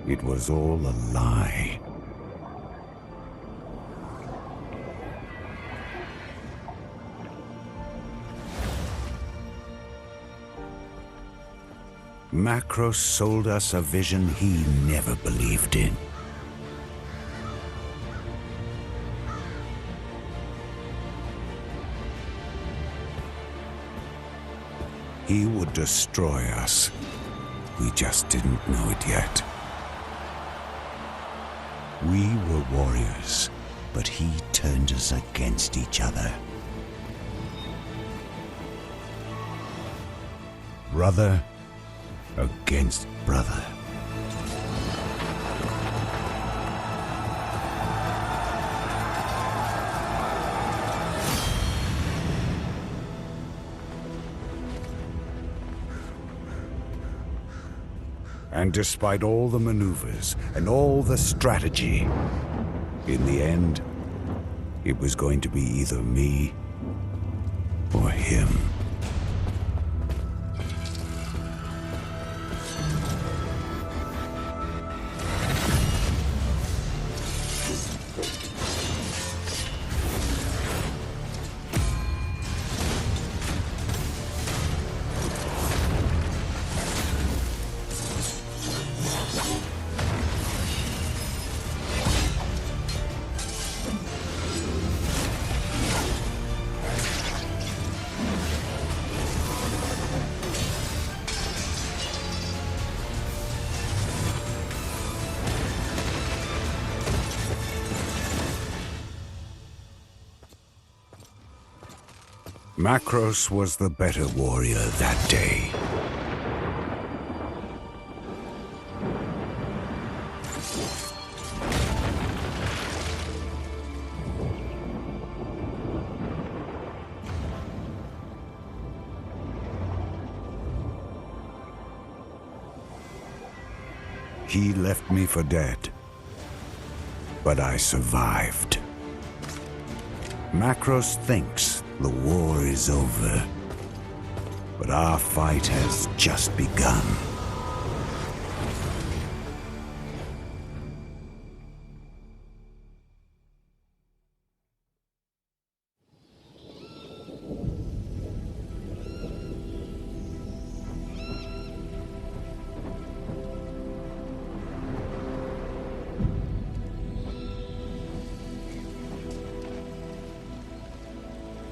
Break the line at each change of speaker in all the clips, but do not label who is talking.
It was all a lie. Macros sold us a vision he never believed in. He would destroy us. We just didn't know it yet. We were warriors, but he turned us against each other. Brother against brother. And despite all the maneuvers and all the strategy, in the end, it was going to be either me or him. Macros was the better warrior that day. He left me for dead, but I survived. Macros thinks the war is over, but our fight has just begun.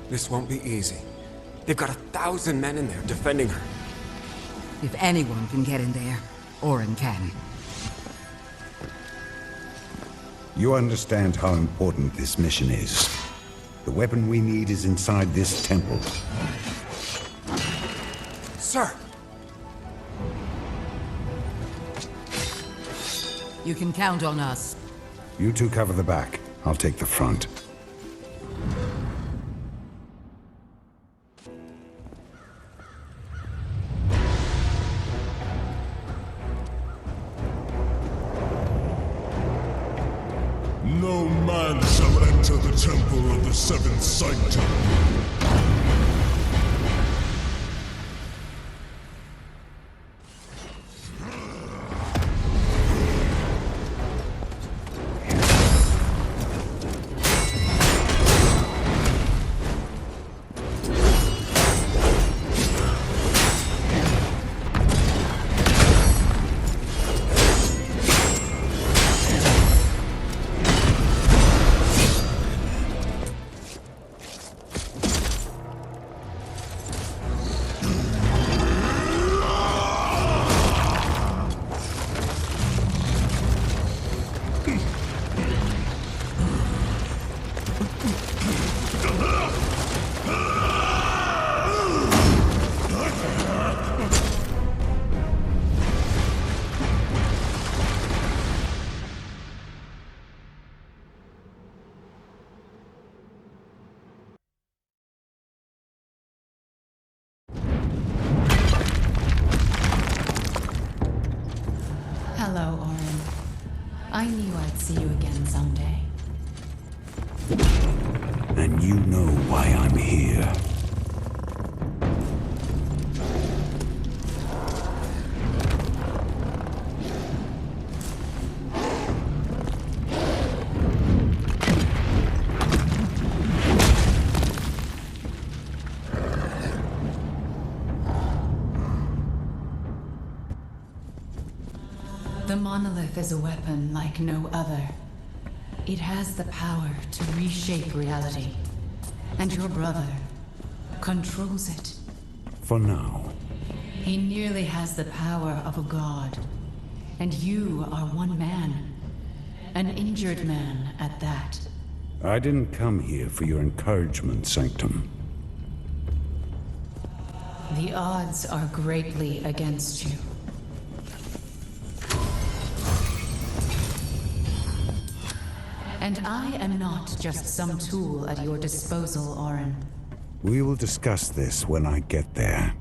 This won't be easy. They've got 1,000 men in there defending her.
If anyone can get in there, Orin can.
You understand how important this mission is. The weapon we need is inside this temple.
Sir!
You can count on us.
You two cover the back. I'll take the front.
No man shall enter the temple of the seventh sanctum.
Hello, Orin. I knew I'd see you again someday.
And you know why I'm here.
The monolith is a weapon like no other. It has the power to reshape reality. And your brother controls it.
For now.
He nearly has the power of a god. And you are one man. An injured man at that.
I didn't come here for your encouragement, Sanctum.
The odds are greatly against you. And I am not just some tool at your disposal, Orin.
We will discuss this when I get there.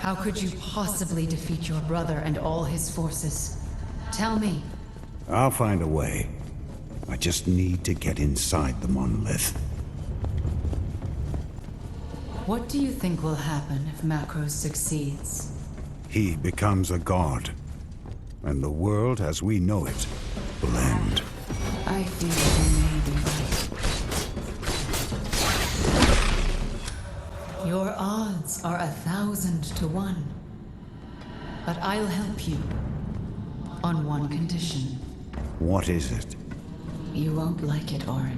How could you possibly defeat your brother and all his forces? Tell me.
I'll find a way. I just need to get inside the monolith.
What do you think will happen if Macros succeeds?
He becomes a god. And the world as we know it will end.
I feel you may be right. Your odds are 1,000 to 1. But I'll help you. On one condition.
What is it?
You won't like it, Orin.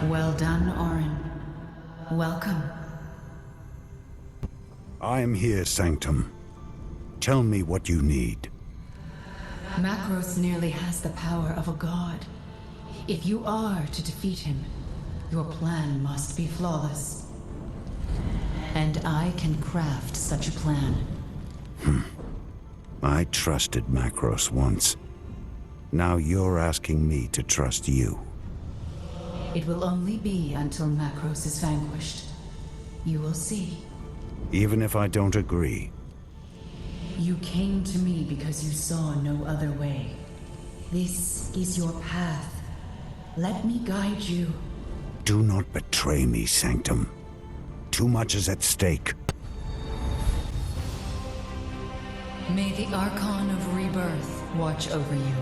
Well done, Orin. Welcome.
I am here, Sanctum. Tell me what you need.
Macros nearly has the power of a god. If you are to defeat him, your plan must be flawless. And I can craft such a plan.
I trusted Macros once. Now you're asking me to trust you.
It will only be until Macros is vanquished. You will see.
Even if I don't agree.
You came to me because you saw no other way. This is your path. Let me guide you.
Do not betray me, Sanctum. Too much is at stake.
May the Archon of Rebirth watch over you.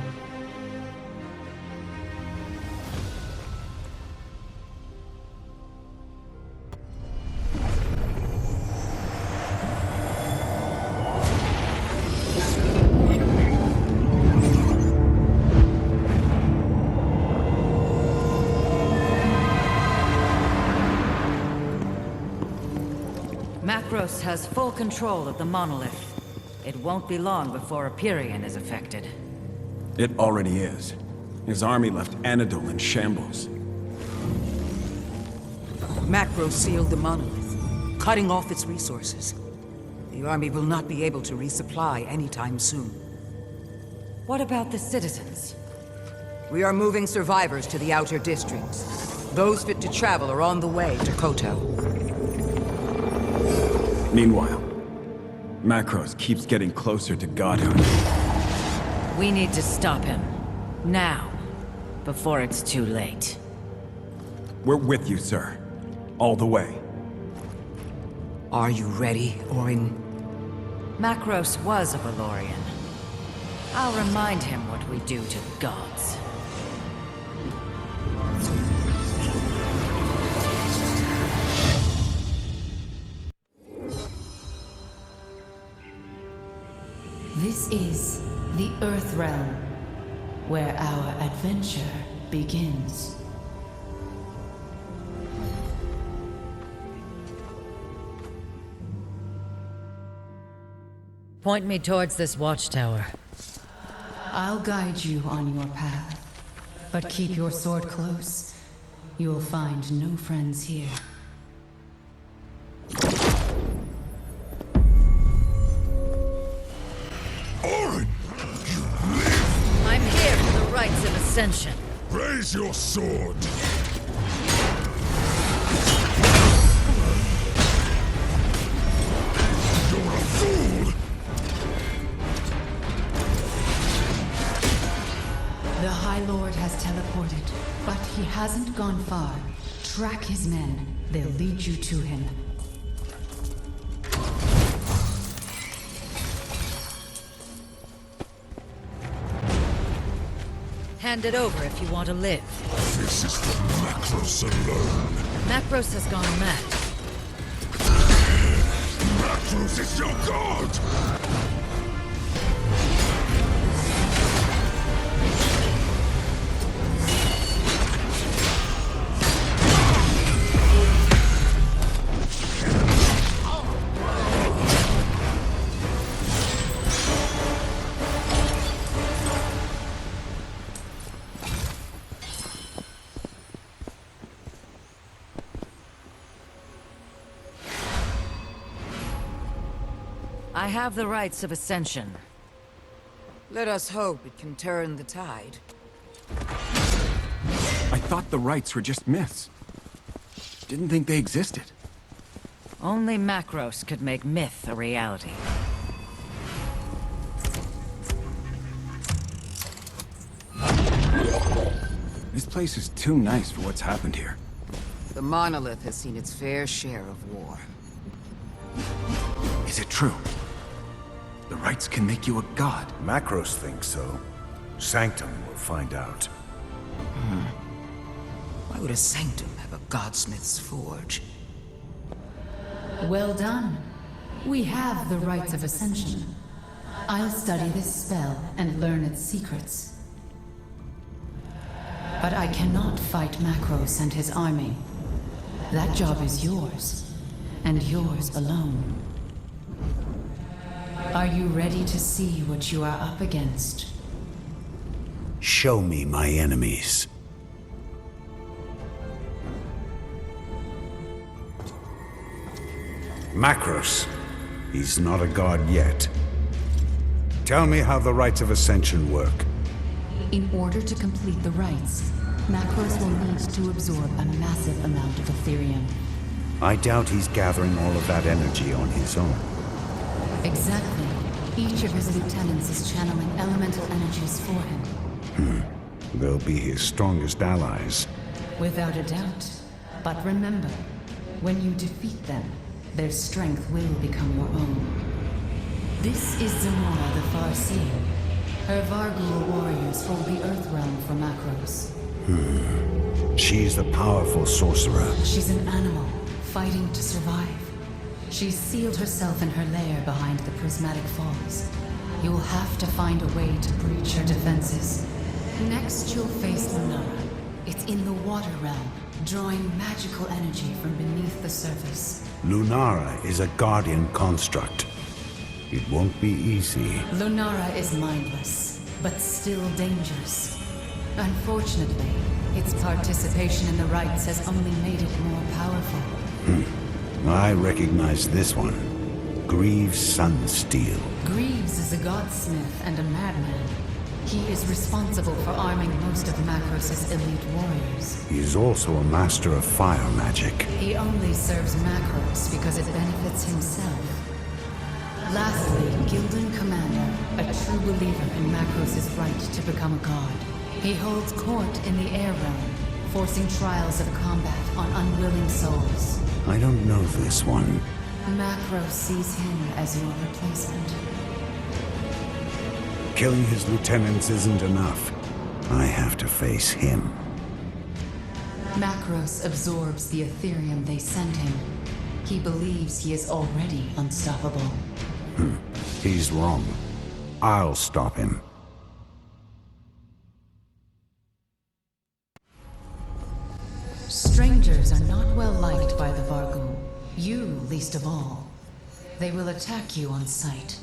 Macros has full control of the monolith. It won't be long before Empyrean is affected.
It already is. His army left Anadol in shambles.
Macro sealed the monolith, cutting off its resources. The army will not be able to resupply anytime soon.
What about the citizens?
We are moving survivors to the outer districts. Those fit to travel are on the way to Koto.
Meanwhile, Macros keeps getting closer to Godhood.
We need to stop him. Now. Before it's too late.
We're with you, sir. All the way.
Are you ready, Orin?
Macros was a Valorian. I'll remind him what we do to gods.
This is the Earth Realm, where our adventure begins.
Point me towards this watchtower.
I'll guide you on your path, but keep your sword close. You'll find no friends here.
Orin!
I'm here for the rites of Ascension.
Raise your sword! You're a fool!
The High Lord has teleported, but he hasn't gone far. Track his men. They'll lead you to him.
Hand it over if you want to live.
This is for Macros alone.
Macros has gone mad.
Macros is your god!
I have the rites of Ascension.
Let us hope it can turn the tide.
I thought the rites were just myths. Didn't think they existed.
Only Macros could make myth a reality.
This place is too nice for what's happened here.
The monolith has seen its fair share of war.
Is it true? The rites can make you a god.
Macros thinks so. Sanctum will find out.
Why would a sanctum have a godsmith's forge?
Well done. We have the rites of Ascension. I'll study this spell and learn its secrets. But I cannot fight Macros and his army. That job is yours, and yours alone. Are you ready to see what you are up against?
Show me my enemies. Macros. He's not a god yet. Tell me how the rites of Ascension work.
In order to complete the rites, Macros will need to absorb a massive amount of Ethereum.
I doubt he's gathering all of that energy on his own.
Exactly. Each of his lieutenants is channeling elemental energies for him.
They'll be his strongest allies.
Without a doubt. But remember, when you defeat them, their strength will become your own. This is Zamora the Farseer. Her Vargul warriors hold the Earth Realm for Macros.
She's a powerful sorcerer.
She's an animal, fighting to survive. She's sealed herself in her lair behind the Prismatic Falls. You'll have to find a way to breach her defenses. Next, you'll face Lunara. It's in the Water Realm, drawing magical energy from beneath the surface.
Lunara is a guardian construct. It won't be easy.
Lunara is mindless, but still dangerous. Unfortunately, its participation in the rites has only made it more powerful.
I recognize this one. Greaves Sunsteel.
Greaves is a godsmith and a madman. He is responsible for arming most of Macros' elite warriors.
He is also a master of fire magic.
He only serves Macros because it benefits himself. Lastly, Gildan Commander, a true believer in Macros' right to become a god. He holds court in the air realm, forcing trials of combat on unwilling souls.
I don't know this one.
Macros sees him as your replacement.
Killing his lieutenants isn't enough. I have to face him.
Macros absorbs the Ethereum they send him. He believes he is already unstoppable.
He's wrong. I'll stop him.
Strangers are not well liked by the Vargul. You, least of all. They will attack you on sight.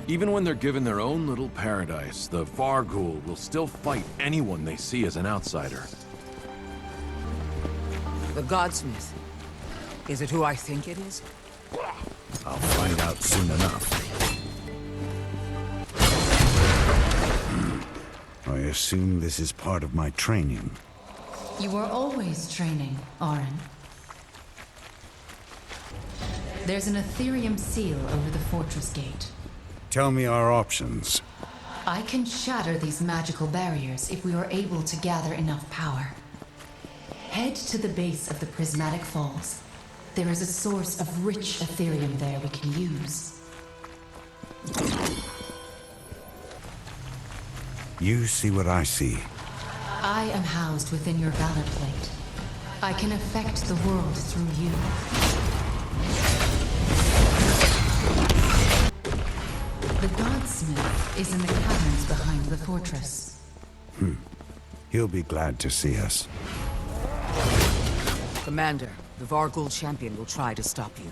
Even when they're given their own little paradise, the Vargul will still fight anyone they see as an outsider.
The Godsmith. Is it who I think it is?
I'll find out soon enough. I assume this is part of my training.
You are always training, Auron. There's an Ethereum seal over the fortress gate.
Tell me our options.
I can shatter these magical barriers if we are able to gather enough power. Head to the base of the Prismatic Falls. There is a source of rich Ethereum there we can use.
You see what I see.
I am housed within your Valor Plate. I can affect the world through you. The Godsmith is in the caverns behind the fortress.
He'll be glad to see us.
Commander, the Vargul champion will try to stop you.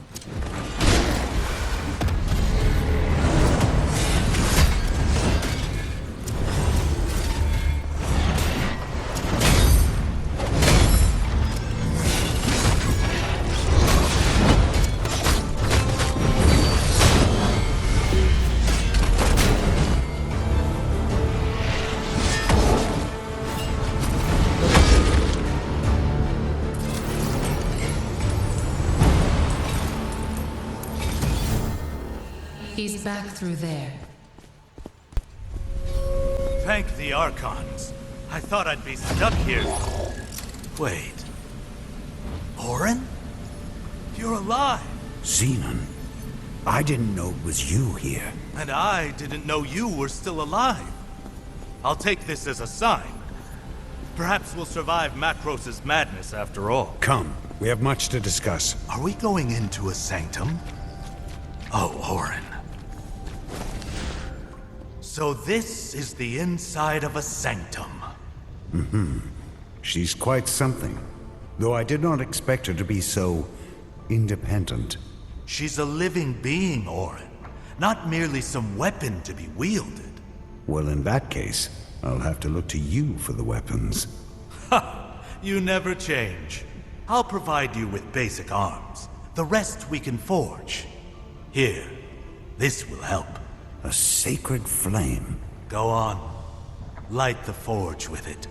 He's back through there.
Thank the Archons. I thought I'd be stuck here. Wait. Auron? You're alive!
Xenon, I didn't know it was you here.
And I didn't know you were still alive. I'll take this as a sign. Perhaps we'll survive Macros' madness after all.
Come, we have much to discuss.
Are we going into a sanctum? Oh, Auron. So this is the inside of a sanctum.
She's quite something. Though I did not expect her to be so independent.
She's a living being, Auron. Not merely some weapon to be wielded.
Well, in that case, I'll have to look to you for the weapons.
Ha! You never change. I'll provide you with basic arms. The rest we can forge. Here, this will help.
A sacred flame.
Go on. Light the forge with it.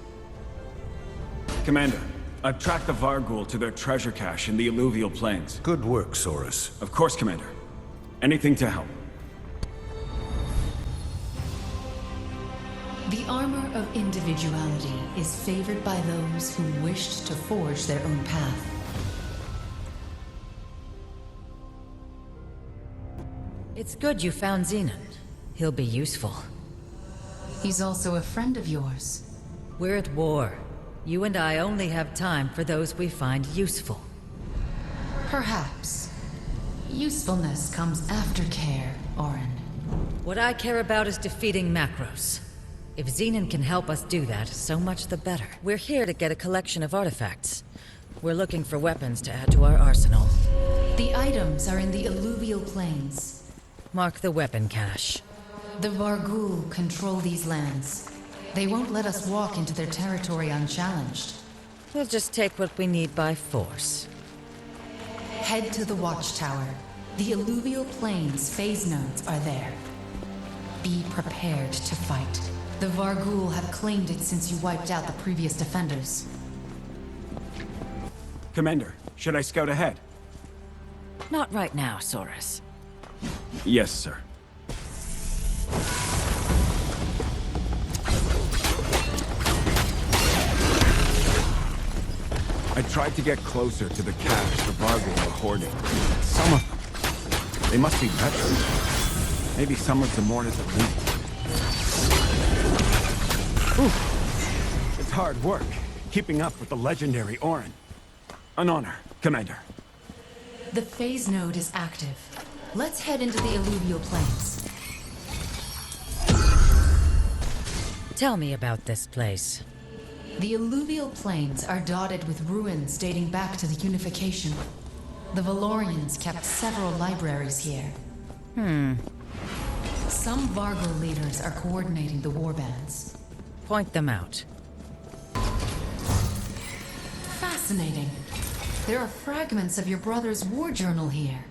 Commander, I've tracked the Vargul to their treasure cache in the alluvial plains.
Good work, Saurus.
Of course, Commander. Anything to help.
The armor of individuality is favored by those who wished to forge their own path.
It's good you found Xenon. He'll be useful.
He's also a friend of yours.
We're at war. You and I only have time for those we find useful.
Perhaps. Usefulness comes after care, Auron.
What I care about is defeating Macros. If Xenon can help us do that, so much the better. We're here to get a collection of artifacts. We're looking for weapons to add to our arsenal.
The items are in the alluvial plains.
Mark the weapon cache.
The Varghul control these lands. They won't let us walk into their territory unchallenged.
We'll just take what we need by force.
Head to the watchtower. The alluvial plains phase nodes are there. Be prepared to fight. The Varghul have claimed it since you wiped out the previous defenders.
Commander, should I scout ahead?
Not right now, Soros.
Yes, sir. I tried to get closer to the cache the Varghul are hoarding. Some of them. They must be veterans. Maybe some of the mourners are weak. Ooh. It's hard work, keeping up with the legendary Orin. An honor, Commander.
The phase node is active. Let's head into the alluvial plains.
Tell me about this place.
The alluvial plains are dotted with ruins dating back to the Unification. The Valorians kept several libraries here. Some Varghul leaders are coordinating the warbands.
Point them out.
Fascinating. There are fragments of your brother's war journal here.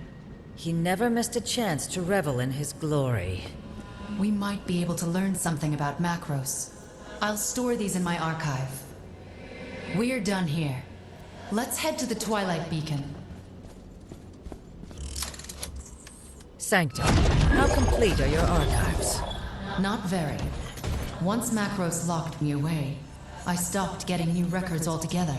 He never missed a chance to revel in his glory.
We might be able to learn something about Macros. I'll store these in my archive. We're done here. Let's head to the Twilight Beacon.
Sanctum, how complete are your archives?
Not very. Once Macros locked me away, I stopped getting new records altogether.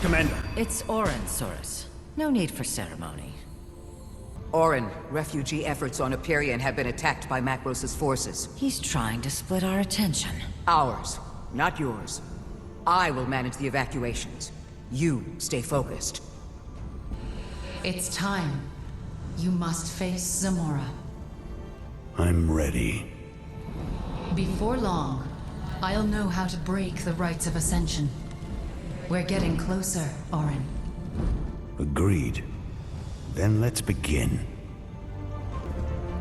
Commander.
It's Orin, Soros. No need for ceremony.
Orin, refugee efforts on Aperion have been attacked by Macros' forces.
He's trying to split our attention.
Ours, not yours. I will manage the evacuations. You stay focused.
It's time. You must face Zamora.
I'm ready.
Before long, I'll know how to break the rites of Ascension. We're getting closer, Orin.
Agreed. Then let's begin.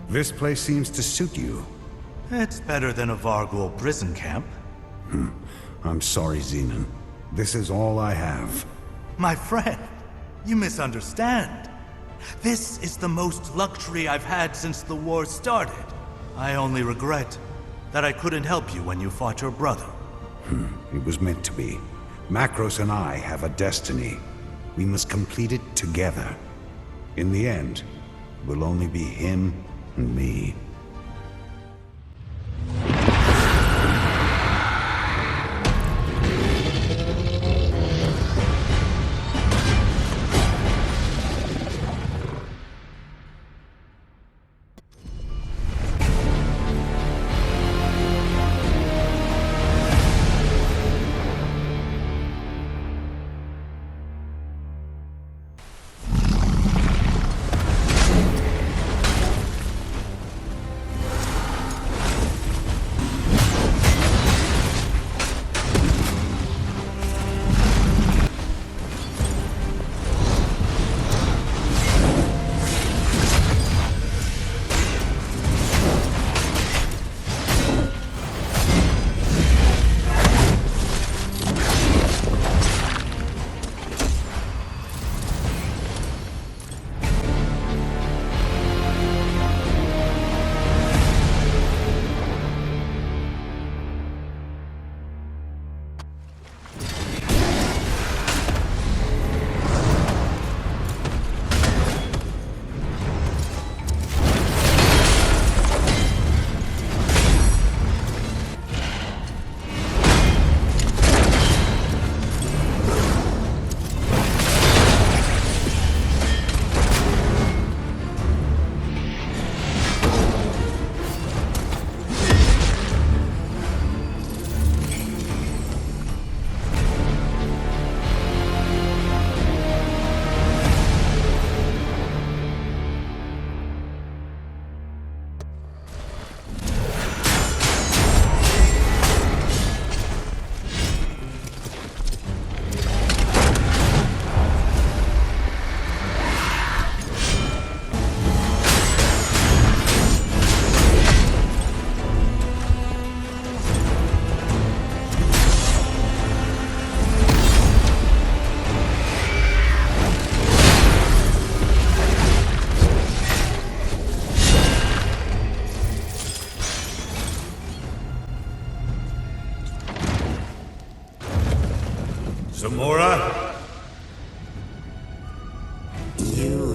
This place seems to suit you.
It's better than a Varghul prison camp.
I'm sorry, Zenon. This is all I have.
My friend, you misunderstand. This is the most luxury I've had since the war started. I only regret that I couldn't help you when you fought your brother.
It was meant to be. Macros and I have a destiny. We must complete it together. In the end, it will only be him and me.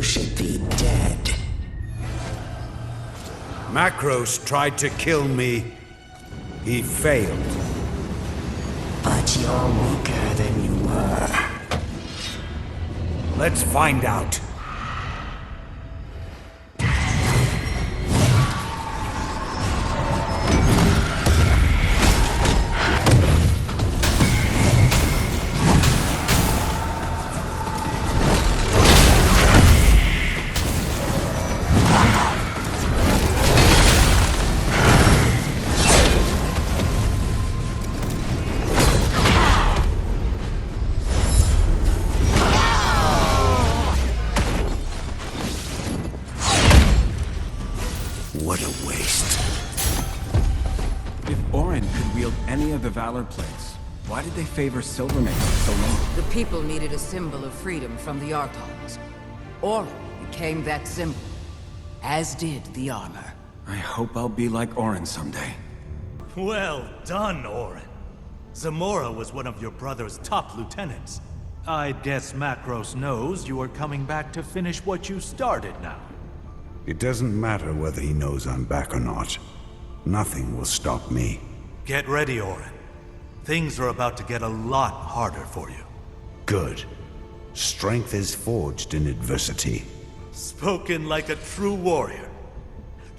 you should be dead. Macros tried to kill me. He failed. But you're weaker than you were. Let's find out. What a waste.
If Orin could wield any of the Valor plates, why did they favor Silvermane for so long?
The people needed a symbol of freedom from the Archons. Orin became that symbol, as did the armor.
I hope I'll be like Orin someday.
Well done, Orin. Zamora was one of your brother's top lieutenants. I guess Macros knows you are coming back to finish what you started now.
It doesn't matter whether he knows I'm back or not. Nothing will stop me.
Get ready, Orin. Things are about to get a lot harder for you.
Good. Strength is forged in adversity.
Spoken like a true warrior.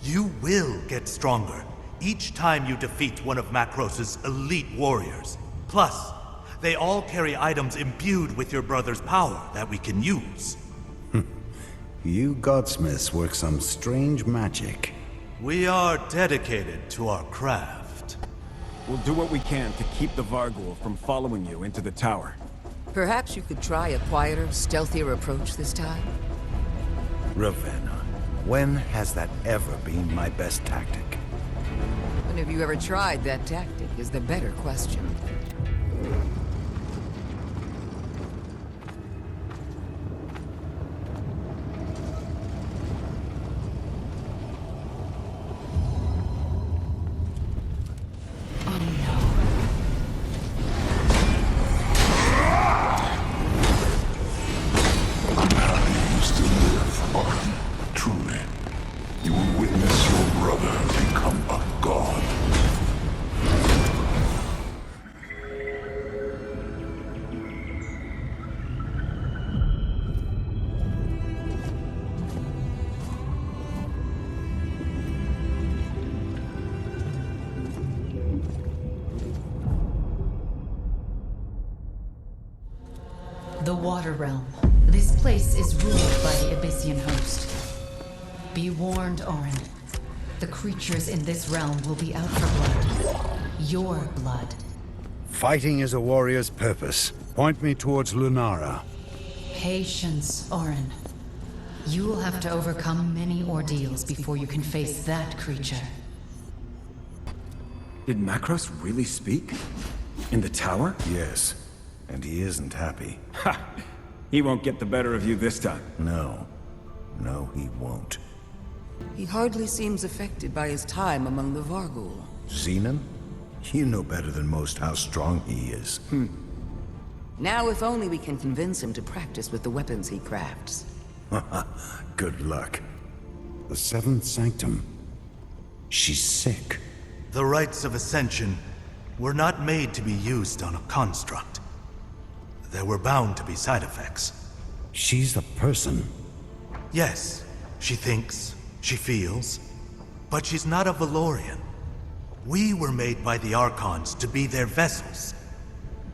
You will get stronger each time you defeat one of Macros's elite warriors. Plus, they all carry items imbued with your brother's power that we can use.
You godsmiths work some strange magic.
We are dedicated to our craft.
We'll do what we can to keep the Varghul from following you into the tower.
Perhaps you could try a quieter, stealthier approach this time?
Ravenna, when has that ever been my best tactic?
And have you ever tried that tactic is the better question.
Truly, you will witness your brother become a god.
The Water Realm. This place is ruled by the Abyssian host. Be warned, Orin. The creatures in this realm will be out for blood. Your blood.
Fighting is a warrior's purpose. Point me towards Lunara.
Patience, Orin. You will have to overcome many ordeals before you can face that creature.
Did Macros really speak? In the tower?
Yes, and he isn't happy.
Ha! He won't get the better of you this time.
No. No, he won't.
He hardly seems affected by his time among the Varghul.
Xenon? You know better than most how strong he is.
Now if only we can convince him to practice with the weapons he crafts.
Good luck. The Seventh Sanctum. She's sick.
The rites of Ascension were not made to be used on a construct. There were bound to be side effects.
She's a person.
Yes, she thinks, she feels, but she's not a Valorian. We were made by the Archons to be their vessels.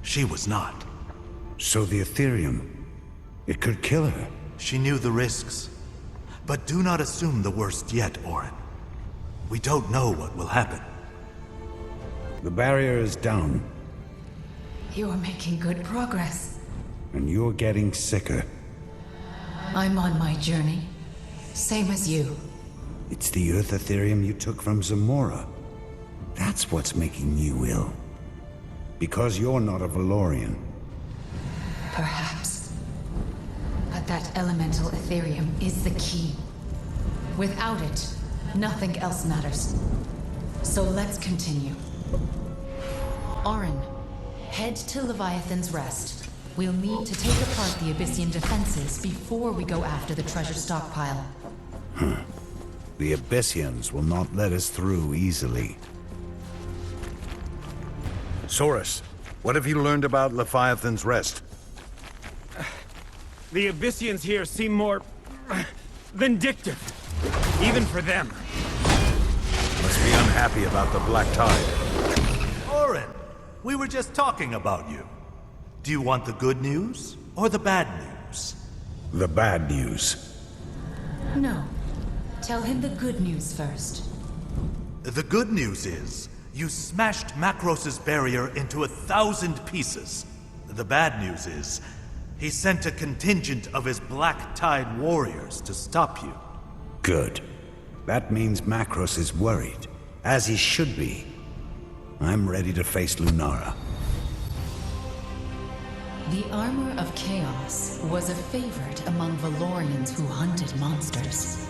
She was not.
So the Ethereum, it could kill her.
She knew the risks. But do not assume the worst yet, Orin. We don't know what will happen.
The barrier is down,
You are making good progress.
and you're getting sicker.
I'm on my journey. Same as you.
It's the Earth Ethereum you took from Zamora. That's what's making you ill. Because you're not a Valorian.
Perhaps. But that elemental Ethereum is the key. Without it, nothing else matters. So let's continue. Orin, head to Leviathan's Rest. We'll need to take apart the Abyssian defenses before we go after the treasure stockpile.
The Abyssians will not let us through easily.
Saurus, what have you learned about Leviathan's Rest?
The Abyssians here seem more... vindictive. Even for them.
Must be unhappy about the Black Tide.
Orin, we were just talking about you. Do you want the good news or the bad news?
The bad news.
No. Tell him the good news first.
The good news is, you smashed Macros's barrier into 1,000 pieces. The bad news is, he sent a contingent of his Black Tide warriors to stop you.
Good. That means Macros is worried, as he should be. I'm ready to face Lunara.
The Armor of Chaos was a favorite among Valorians who hunted monsters.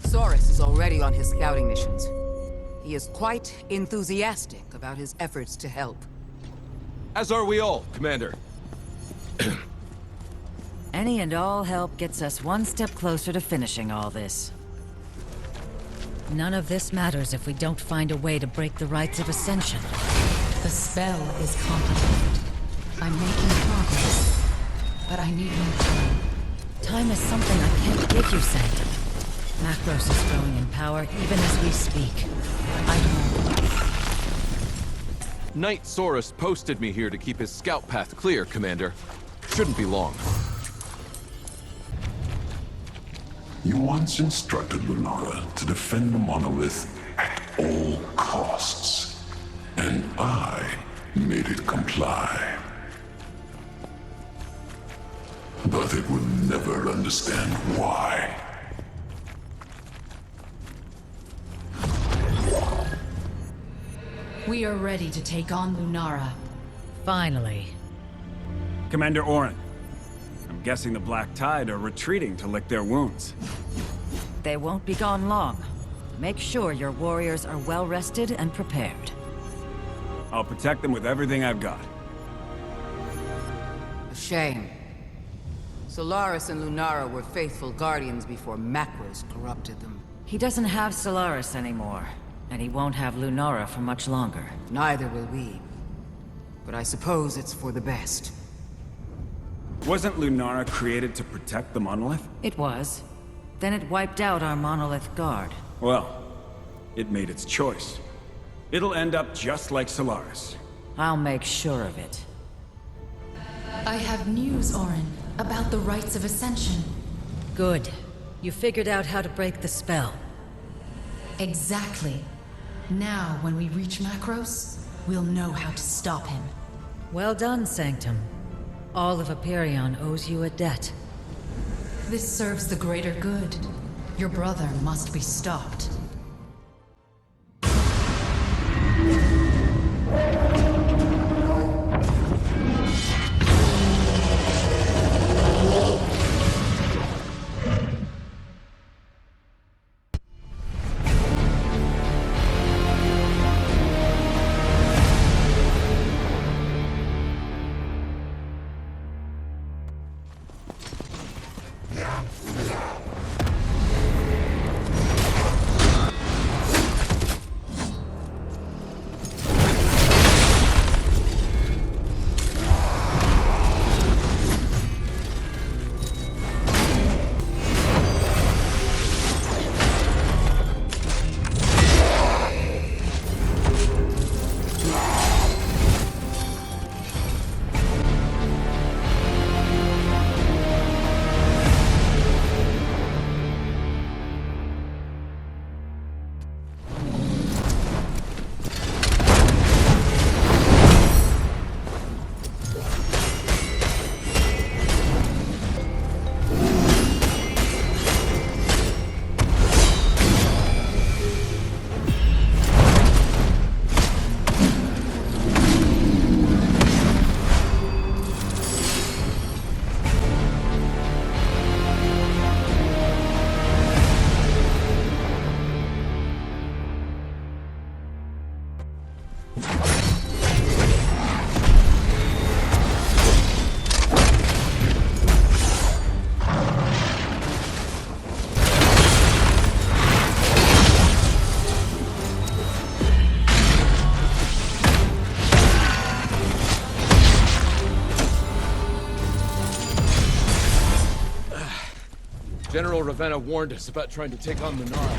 Saurus is already on his scouting missions. He is quite enthusiastic about his efforts to help.
As are we all, Commander.
Any and all help gets us one step closer to finishing all this. None of this matters if we don't find a way to break the rites of Ascension.
The spell is complicated. I'm making progress, but I need more time.
Time is something I can't give you, Sanctum. Macros is growing in power even as we speak. I know.
Knight Saurus posted me here to keep his scout path clear, Commander. Shouldn't be long.
You once instructed Lunara to defend the monolith at all costs, and I made it comply. But it will never understand why.
We are ready to take on Lunara.
Finally.
Commander Orin, I'm guessing the Black Tide are retreating to lick their wounds.
They won't be gone long. Make sure your warriors are well rested and prepared.
I'll protect them with everything I've got.
A shame. Solaris and Lunara were faithful guardians before Macros corrupted them.
He doesn't have Solaris anymore, and he won't have Lunara for much longer.
Neither will we. But I suppose it's for the best.
Wasn't Lunara created to protect the monolith?
It was. Then it wiped out our monolith guard.
Well, it made its choice. It'll end up just like Solaris.
I'll make sure of it.
I have news, Orin, about the rites of Ascension.
Good. You figured out how to break the spell.
Exactly. Now, when we reach Macros, we'll know how to stop him.
Well done, Sanctum. All of Aperion owes you a debt.
This serves the greater good. Your brother must be stopped.
General Ravenna warned us about trying to take on the Nara.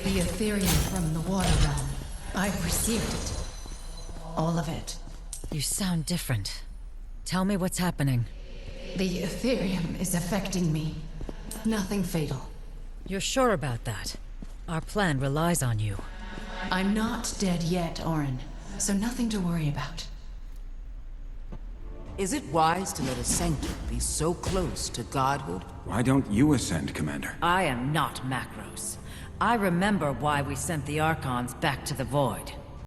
The Ethereum from the Water Realm. I've received it. All of it.
You sound different. Tell me what's happening.
The Ethereum is affecting me. Nothing fatal.
You're sure about that? Our plan relies on you.
I'm not dead yet, Orin, so nothing to worry about.
Is it wise to let a Sanctum be so close to godhood?
Why don't you ascend, Commander?
I am not Macros. I remember why we sent the Archons back to the Void.